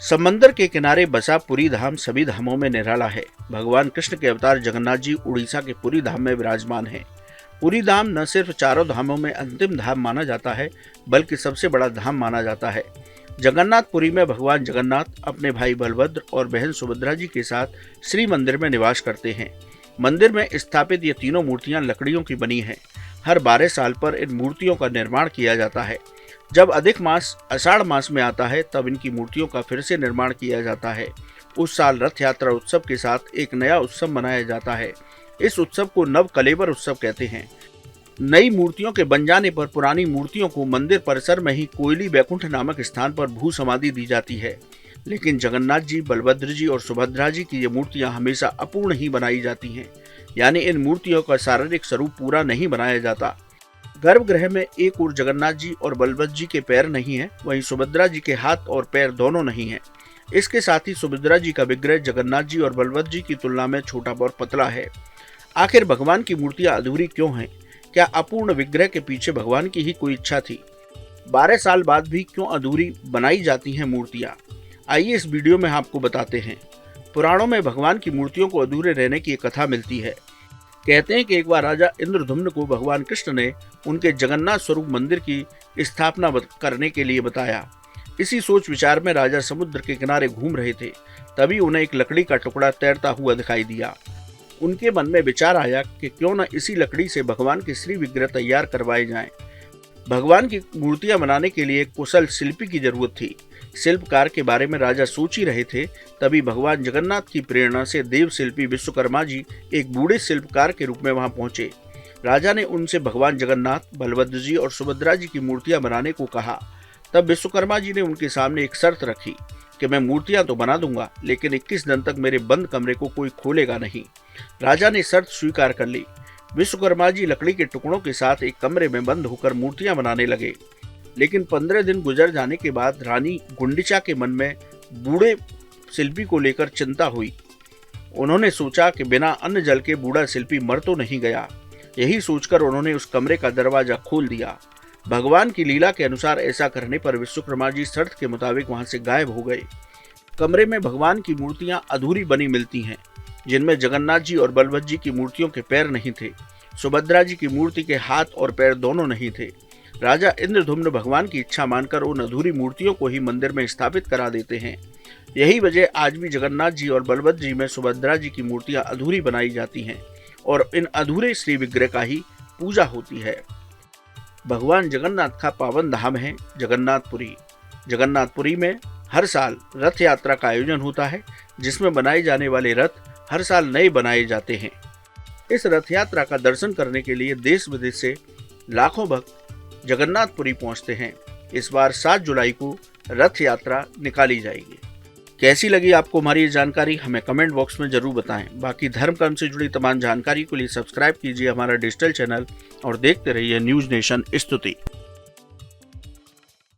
समंदर के किनारे बसा पुरी धाम सभी धामों में निराला है। भगवान कृष्ण के अवतार जगन्नाथ जी उड़ीसा के पुरी धाम में विराजमान हैं। पुरी धाम न सिर्फ चारों धामों में अंतिम धाम माना जाता है, बल्कि सबसे बड़ा धाम माना जाता है। जगन्नाथपुरी में भगवान जगन्नाथ अपने भाई बलभद्र और बहन सुभद्रा जी के साथ श्री मंदिर में निवास करते हैं। मंदिर में स्थापित ये तीनों मूर्तियां लकड़ियों की बनी हैं। हर 12 साल पर इन मूर्तियों का निर्माण किया जाता है। जब अधिक मास आषाढ़ मास में आता है, तब इनकी मूर्तियों का फिर से निर्माण किया जाता है। उस साल रथ यात्रा उत्सव के साथ एक नया उत्सव मनाया जाता है। इस उत्सव को नव कलेबर उत्सव कहते हैं। नई मूर्तियों के बन जाने पर पुरानी मूर्तियों को मंदिर परिसर में ही कोयली बैकुंठ नामक स्थान पर भू समाधि दी जाती है। लेकिन जगन्नाथ जी, बलभद्र जी और सुभद्रा जी की ये मूर्तियां हमेशा अपूर्ण ही बनाई जाती हैं, यानी इन मूर्तियों का शारीरिक स्वरूप पूरा नहीं बनाया जाता। गर्भगृह में एक ओर जगन्नाथ जी और बलभद्र जी के पैर नहीं है, वहीं सुभद्रा जी के हाथ और पैर दोनों नहीं है। इसके साथ ही सुभद्रा जी का विग्रह जगन्नाथ जी और बलभद्र जी की तुलना में छोटा और पतला है। आखिर भगवान की मूर्तियां अधूरी क्यों हैं? क्या अपूर्ण विग्रह के पीछे भगवान की ही कोई इच्छा थी? 12 साल बाद भी क्यों अधूरी बनाई जाती हैं मूर्तियां? आइए इस वीडियो में आपको बताते हैं। पुराणों में भगवान की मूर्तियों को अधूरे रहने की एक कथा मिलती है। कहते हैं कि एक बार राजा इंद्रधुम्न को भगवान कृष्ण ने उनके जगन्नाथ स्वरूप मंदिर की स्थापना करने के लिए बताया। इसी सोच विचार में राजा समुद्र के किनारे घूम रहे थे। तभी उन्हें एक लकड़ी का टुकड़ा तैरता हुआ दिखाई दिया। उनके मन में विचार आया कि क्यों न इसी लकड़ी से भगवान के श्री विग्रह तैयार करवाए जाएं। भगवान की मूर्तियां बनाने के लिए कुशल शिल्पी की जरूरत थी। शिल्पकार के बारे में राजा सोच ही रहे थे, तभी भगवान जगन्नाथ की प्रेरणा से देव शिल्पी विश्वकर्मा जी एक बूढ़े शिल्पकार के रूप में वहां पहुंचे। राजा ने उनसे भगवान जगन्नाथ, बलभद्र जी और सुभद्रा जी की मूर्तियां बनाने को कहा। तब विश्वकर्मा जी ने उनके सामने एक शर्त रखी कि मैं मूर्तियां तो बना दूंगा, लेकिन 21 दिन तक मेरे बंद कमरे को कोई खोलेगा नहीं। राजा ने शर्त स्वीकार कर ली। विश्वकर्मा जी लकड़ी के टुकड़ों के साथ एक कमरे में बंद होकर मूर्तियां बनाने लगे। लेकिन 15 दिन गुजर जाने के बाद रानी गुंडिचा के मन में बूढ़े शिल्पी को लेकर चिंता हुई। उन्होंने सोचा कि बिना अन्न जल के बूढ़ा शिल्पी मर तो नहीं गया। यही सोचकर उन्होंने उस कमरे का दरवाजा खोल दिया। भगवान की लीला के अनुसार ऐसा करने पर विश्वकर्मा जी शर्त के मुताबिक वहां से गायब हो गए। कमरे में भगवान की मूर्तियां अधूरी बनी मिलती हैं, जिनमें जगन्नाथ जी और बलभद्र जी की मूर्तियों के पैर नहीं थे। सुभद्रा जी की मूर्ति के हाथ और पैर दोनों नहीं थे। राजा इंद्रधुम्न भगवान की इच्छा मानकर उन अधूरी मूर्तियों को ही मंदिर में स्थापित करा देते हैं। यही वजह आज भी जगन्नाथ जी और बलभद्र जी में सुभद्रा जी की मूर्तियां अधूरी बनाई जाती हैं और इन अधूरे श्री विग्रह का ही पूजा होती है। भगवान जगन्नाथ का पावन धाम है जगन्नाथपुरी। जगन्नाथपुरी में हर साल रथ यात्रा का आयोजन होता है, जिसमें बनाए जाने वाले रथ हर साल नए बनाए जाते हैं। इस रथ यात्रा का दर्शन करने के लिए देश विदेश से लाखों भक्त जगन्नाथपुरी पहुंचते हैं। इस बार 7 जुलाई को रथ यात्रा निकाली जाएगी। कैसी लगी आपको हमारी ये जानकारी, हमें कमेंट बॉक्स में जरूर बताएं। बाकी धर्म कर्म से जुड़ी तमाम जानकारी के लिए सब्सक्राइब कीजिए हमारा डिजिटल चैनल और देखते रहिए न्यूज़ नेशन स्तुति।